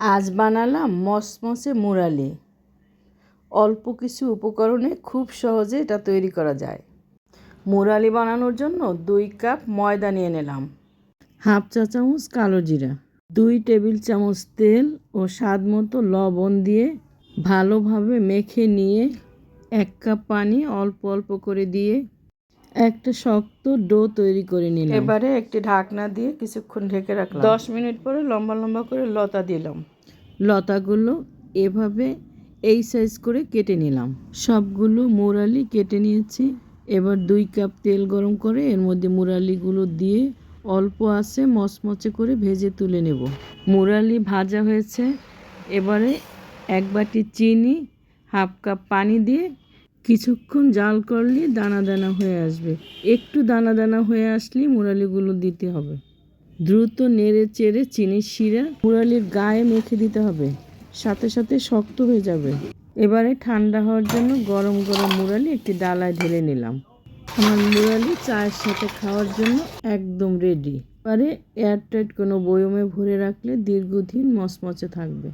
আজ বানালাম মসমসে মুরালি। অল্প কিছু উপকরণে খুব সহজে এটা তৈরি করা যায়। মুরালি বানানোর জন্য 2 কাপ ময়দা নিয়ে নিলাম, হাফ চা চামচ কালো জিরা, 2 টেবিল চামচ তেল ও স্বাদ মতো লবণ দিয়ে ভালোভাবে মেখে নিয়ে 1 কাপ পানি অল্প অল্প করে দিয়ে একটা শক্ত ডো তৈরি করে নিলাম। এবারে একটি ঢাকনা দিয়ে কিছুক্ষণ ঢেকে রাখলাম। 10 মিনিট পরে লম্বা লম্বা করে লতা দিলাম। লতাগুলো এভাবে এই সাইজ করে কেটে নিলাম। সবগুলো মুরালি কেটে নিয়েছি। এবার 2 কাপ তেল গরম করে এর মধ্যে মুরালিগুলো দিয়ে অল্প আঁচে মচমচে করে ভেজে তুলে নেব। মুরালি ভাজা হয়েছে। এবারে 1 বাটি চিনি, হাফ কাপ পানি দিয়ে কিছুক্ষণ জাল করলে দানা দানা হয়ে আসবে। একটু দানা দানা হয়ে আসলে মুরালিগুলো দিতে হবে। দ্রুত নেড়ে চেড়ে চিনির শিরা মুরালির গায়ে মেখে দিতে হবে, সাথে সাথে শক্ত হয়ে যাবে। এবারে ঠান্ডা হওয়ার জন্য গরম গরম মুরালি একটি ডালায় ঢেলে নিলাম। আমার মুরালি চায়ের সাথে খাওয়ার জন্য একদম রেডি। এবারে এয়ারটাইট কোনো বয়মে ভরে রাখলে দীর্ঘদিন মচমচে থাকবে।